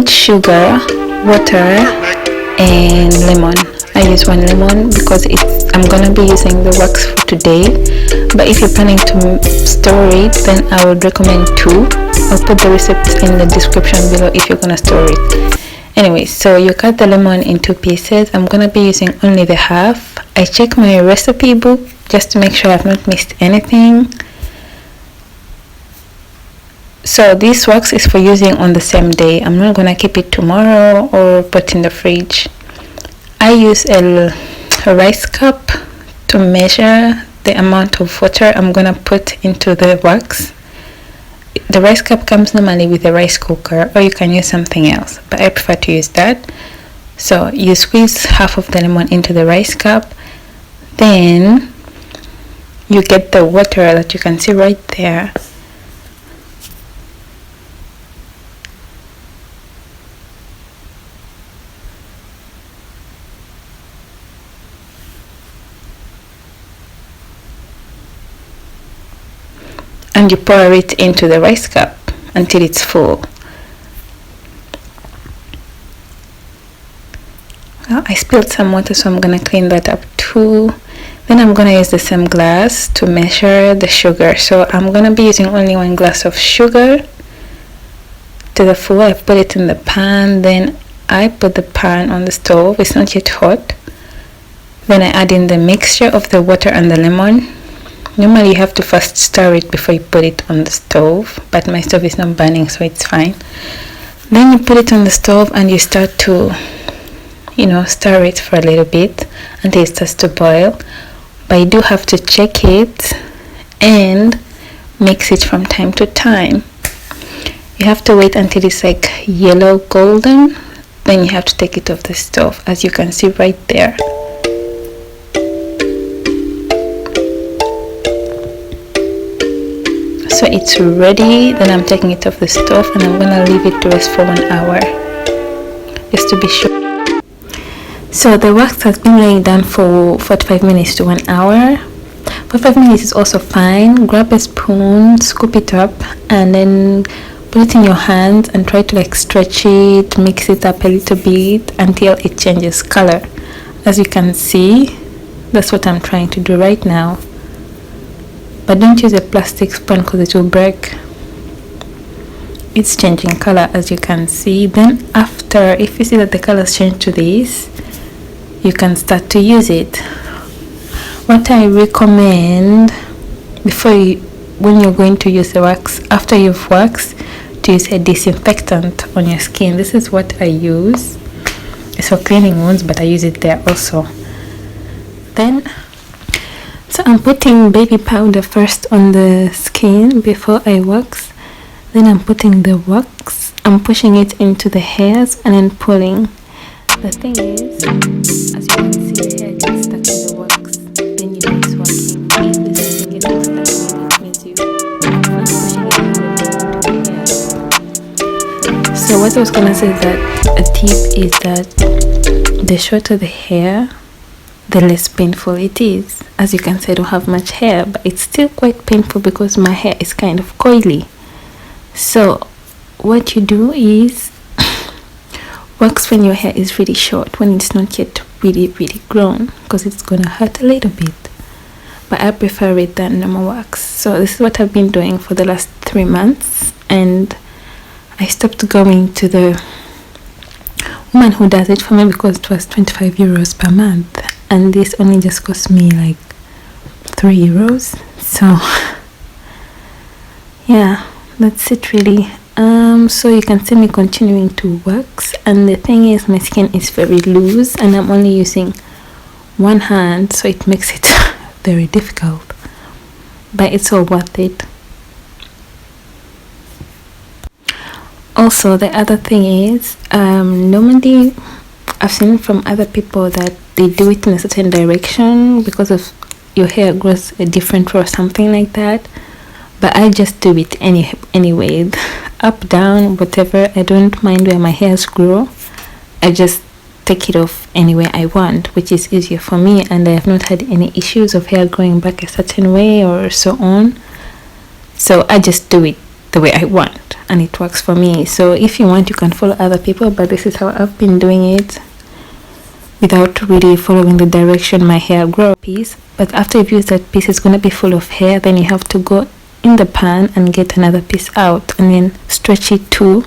need sugar, water, and lemon. I use 1 lemon because I'm gonna be using the wax for today, but if you're planning to store it, then I would recommend 2. I'll put the recipe in the description below if you're gonna store it. Anyway, so you cut the lemon in 2 pieces. I'm gonna be using only the half. I check my recipe book just to make sure I've not missed anything. So this wax is for using on the same day. I'm not gonna keep it tomorrow or put in the fridge. I use a rice cup to measure the amount of water I'm gonna put into the wax. The rice cup comes normally with a rice cooker, or you can use something else, but I prefer to use that. So you squeeze half of the lemon into the rice cup, then you get the water that you can see right there. And you pour it into the rice cup until it's full. Well, I spilled some water, so I'm gonna clean that up too. Then I'm gonna use the same glass to measure the sugar. So I'm gonna be using only 1 glass of sugar to the full. I put it in the pan, then I put the pan on the stove. It's not yet hot. Then I add in the mixture of the water and the lemon. Normally you have to first stir it before you put it on the stove, but my stove is not burning, so it's fine. Then you put it on the stove and you start to, stir it for a little bit until it starts to boil. But you do have to check it and mix it from time to time. You have to wait until it's like yellow golden, then you have to take it off the stove, as you can see right there. So it's ready. Then I'm taking it off the stove and I'm gonna leave it to rest for 1 hour, just to be sure. So the wax has been laying down for 45 minutes to 1 hour. 45 minutes is also fine. Grab a spoon, scoop it up, and then put it in your hands and try to stretch it, mix it up a little bit until it changes color. As you can see, that's what I'm trying to do right now. But don't use a plastic spoon because it will break. It's changing color, as you can see. Then after, if you see that the colors change to this, you can start to use it. What I recommend when you're going to use the wax, after you've waxed, to use a disinfectant on your skin. This is what I use. It's for cleaning wounds, but I use it there also. So I'm putting baby powder first on the skin before I wax. Then I'm putting the wax, I'm pushing it into the hairs and then pulling. The thing is, as you can see, the hair gets stuck in the wax. Then you miss working. If this thing gets stuck in it, means you're not pushing it into the hair. So what I was gonna say is that a tip is that the shorter the hair, the less painful it is. As you can see, I don't have much hair, but it's still quite painful because my hair is kind of coily. So what you do is wax when your hair is really short, when it's not yet really grown, because it's gonna hurt a little bit. But I prefer it than normal wax. So this is what I've been doing for the last 3 months, and I stopped going to the woman who does it for me because it was 25 euros per month, and this only just cost me like 3 euros. So yeah, that's it really. So you can see me continuing to wax, and the thing is, my skin is very loose and I'm only using 1 hand, so it makes it very difficult, but it's all worth it. Also, the other thing is, normally I've seen from other people that they do it in a certain direction because of your hair grows a different way or something like that, but I just do it anyway, up, down, whatever. I don't mind where my hairs grow. I just take it off anywhere I want, which is easier for me, and I have not had any issues of hair growing back a certain way or so on. So I just do it the way I want, and it works for me. So if you want, you can follow other people, but this is how I've been doing it without really following the direction my hair grows piece. But after you've used that piece, it's going to be full of hair. Then you have to go in the pan and get another piece out, and then stretch it too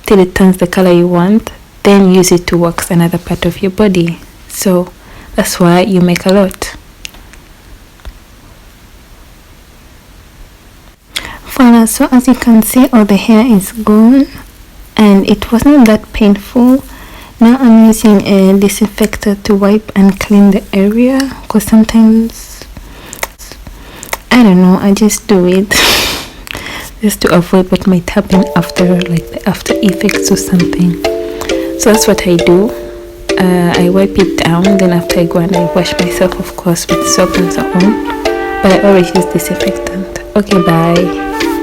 till it turns the color you want. Then use it to wax another part of your body. So that's why you make a lot. Voila, so as you can see, all the hair is gone and it wasn't that painful. Now I'm using a disinfectant to wipe and clean the area, because sometimes, I don't know, I just do it just to avoid what might happen after, like the after effects or something. So that's what I do. I wipe it down, then after I go and I wash myself, of course, with soap and so on, but I always use disinfectant. Okay, bye.